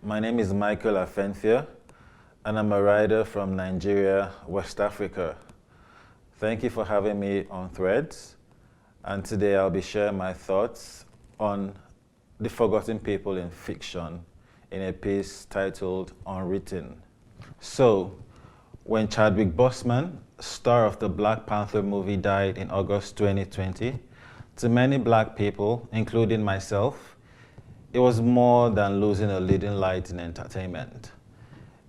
My name is Michael Afenfia, and I'm a writer from Nigeria, West Africa. Thank you for having me on Threads, and today I'll be sharing my thoughts on the forgotten people in fiction in a piece titled Unwritten. So, when Chadwick Boseman, star of the Black Panther movie, died in August 2020, to many black people, including myself, it was more than losing a leading light in entertainment.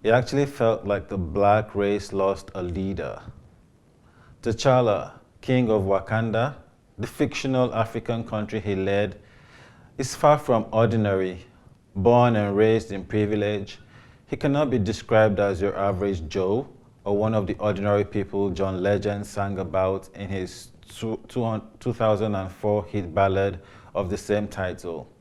It actually felt like the black race lost a leader. T'Challa, king of Wakanda, the fictional African country he led, is far from ordinary. Born and raised in privilege, he cannot be described as your average Joe or one of the ordinary people John Legend sang about in his 2004 hit ballad of the same title.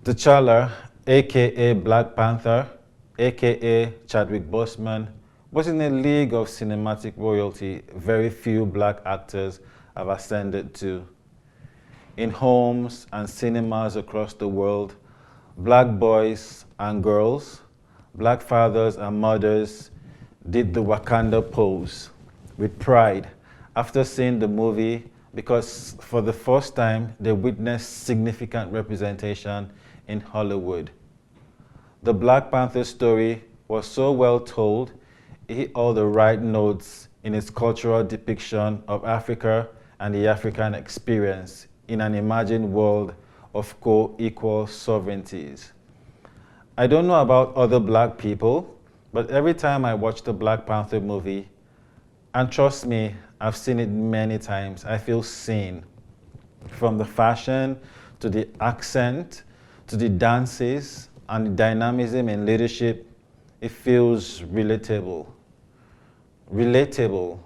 T'Challa, aka Black Panther, aka Chadwick Boseman, was in a league of cinematic royalty very few black actors have ascended to. In homes and cinemas across the world, black boys and girls, black fathers and mothers did the Wakanda pose with pride after seeing the movie, because for the first time they witnessed significant representation in Hollywood. The Black Panther story was so well told, it hit all the right notes in its cultural depiction of Africa and the African experience in an imagined world of co-equal sovereignties. I don't know about other black people, but every time I watch the Black Panther movie, and trust me, I've seen it many times, I feel seen. From the fashion, to the accent, to the dances, and the dynamism in leadership, it feels relatable. Relatable.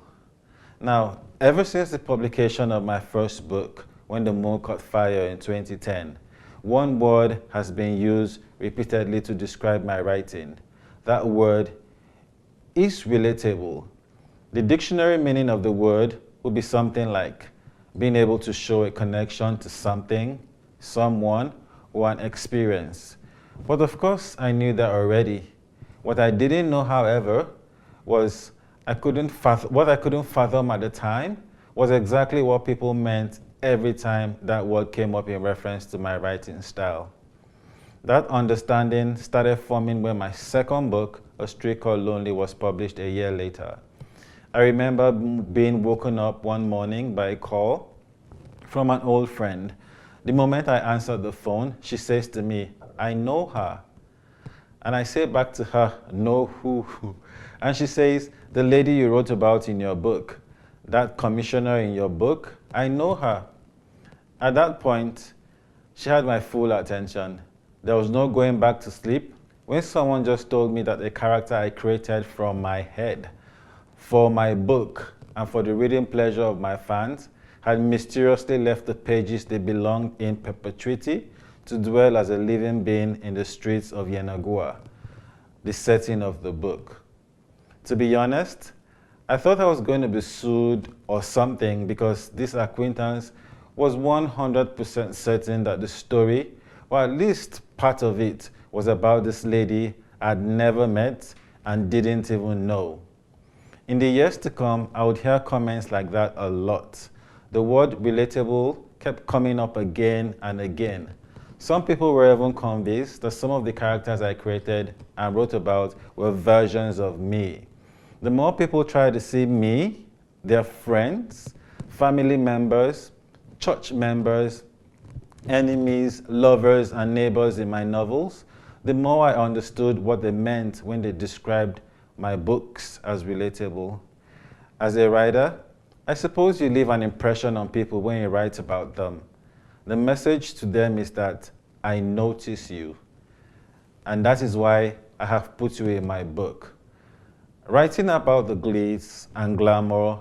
Now, ever since the publication of my first book, When the Moon Caught Fire in 2010, one word has been used repeatedly to describe my writing. That word is relatable. The dictionary meaning of the word would be something like being able to show a connection to something, someone, or an experience. But of course, I knew that already. What I didn't know, however, was what I couldn't fathom at the time was exactly what people meant every time that word came up in reference to my writing style. That understanding started forming when my second book, A Street Called Lonely, was published a year later. I remember being woken up one morning by a call from an old friend. The moment I answered the phone, she says to me, "I know her." And I say back to her, "Know who?" And she says, "The lady you wrote about in your book, that commissioner in your book, I know her." At that point, she had my full attention. There was no going back to sleep when someone just told me that a character I created from my head for my book and for the reading pleasure of my fans had mysteriously left the pages they belonged in perpetuity to dwell as a living being in the streets of Yenagoa, the setting of the book. To be honest, I thought I was going to be sued or something, because this acquaintance was 100% certain that the story, or at least part of it, was about this lady I'd never met and didn't even know. In the years to come, I would hear comments like that a lot. The word relatable kept coming up again and again. Some people were even convinced that some of the characters I created and wrote about were versions of me. The more people tried to see me, their friends, family members, church members, enemies, lovers, and neighbors in my novels, the more I understood what they meant when they described my books as relatable. As a writer, I suppose you leave an impression on people when you write about them. The message to them is that I notice you, and that is why I have put you in my book. Writing about the glitz and glamour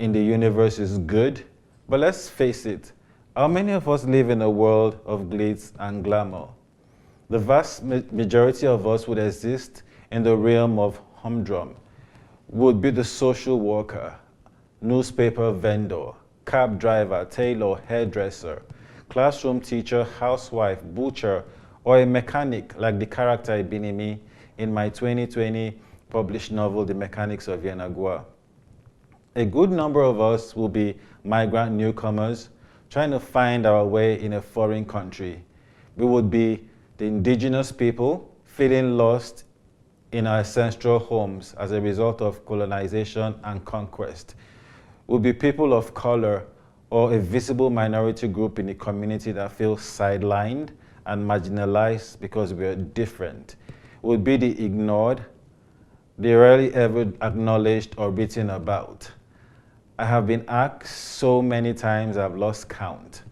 in the universe is good, but let's face it, how many of us live in a world of glitz and glamour? The vast majority of us would exist in the realm of humdrum, would be the social worker, newspaper vendor, cab driver, tailor, hairdresser, classroom teacher, housewife, butcher, or a mechanic like the character Ibinimi in my 2020 published novel, The Mechanics of Yenagoa. A good number of us will be migrant newcomers trying to find our way in a foreign country. We would be the indigenous people feeling lost in our ancestral homes as a result of colonization and conquest. We'll be people of color or a visible minority group in the community that feels sidelined and marginalized because we're different. We'll be the ignored, the rarely ever acknowledged or written about. I have been asked so many times I've lost count.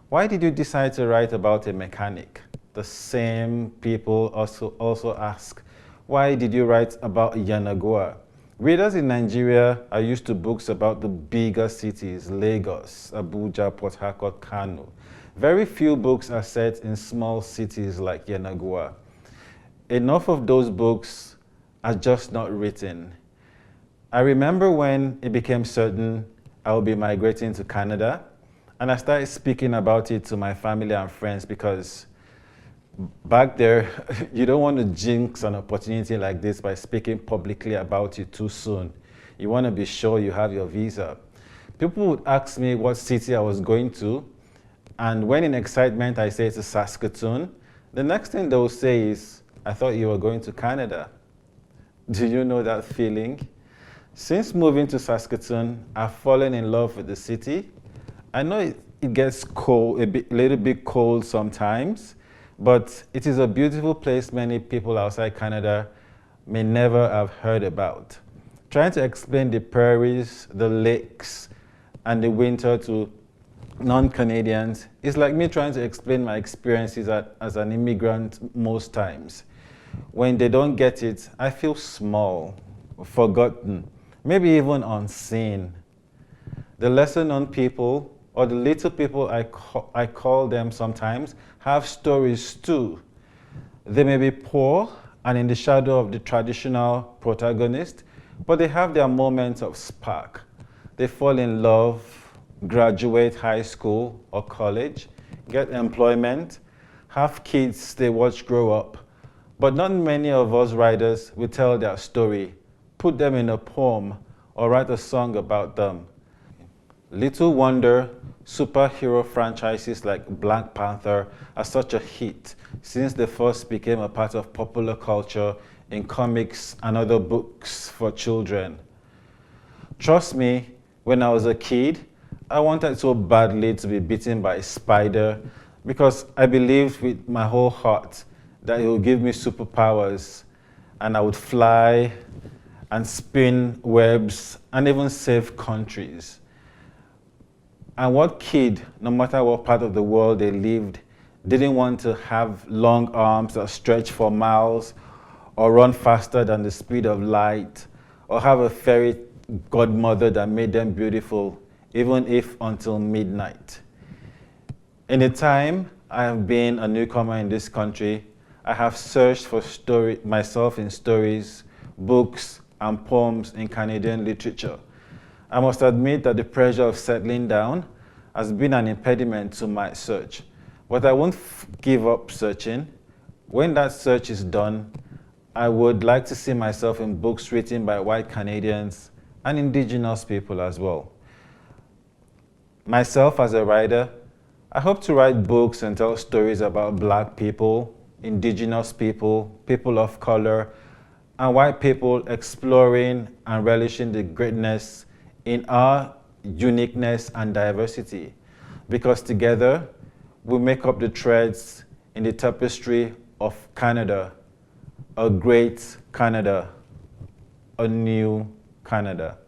Why did you decide to write about a mechanic? The same people also ask, why did you write about Yenagoa? Readers in Nigeria are used to books about the bigger cities, Lagos, Abuja, Port Harcourt, Kano. Very few books are set in small cities like Yenagoa. Enough of those books are just not written. I remember when it became certain I would be migrating to Canada, and I started speaking about it to my family and friends because back there, you don't want to jinx an opportunity like this by speaking publicly about it too soon. You want to be sure you have your visa. People would ask me what city I was going to, and when in excitement I say to Saskatoon, the next thing they'll say is, I thought you were going to Canada. Do you know that feeling? Since moving to Saskatoon, I've fallen in love with the city. I know it gets cold, a little bit cold sometimes, but it is a beautiful place many people outside Canada may never have heard about. Trying to explain the prairies, the lakes, and the winter to non-Canadians is like me trying to explain my experiences as an immigrant most times. When they don't get it, I feel small, forgotten, maybe even unseen. The lesser-known people, or the little people I call them sometimes, have stories too. They may be poor and in the shadow of the traditional protagonist, but they have their moments of spark. They fall in love, graduate high school or college, get employment, have kids they watch grow up. But not many of us writers will tell their story, put them in a poem, or write a song about them. Little wonder superhero franchises like Black Panther are such a hit since they first became a part of popular culture in comics and other books for children. Trust me, when I was a kid, I wanted so badly to be bitten by a spider because I believed with my whole heart that it would give me superpowers and I would fly and spin webs and even save countries. And what kid, no matter what part of the world they lived, didn't want to have long arms that stretch for miles or run faster than the speed of light or have a fairy godmother that made them beautiful, even if until midnight. In the time I have been a newcomer in this country, I have searched for myself in stories, books, and poems in Canadian literature. I must admit that the pressure of settling down has been an impediment to my search, but I won't give up searching. When that search is done, I would like to see myself in books written by white Canadians and indigenous people as well. Myself as a writer, I hope to write books and tell stories about Black people, indigenous people, people of color, and white people exploring and relishing the greatness in our uniqueness and diversity. Because together, we make up the threads in the tapestry of Canada, a great Canada, a new Canada.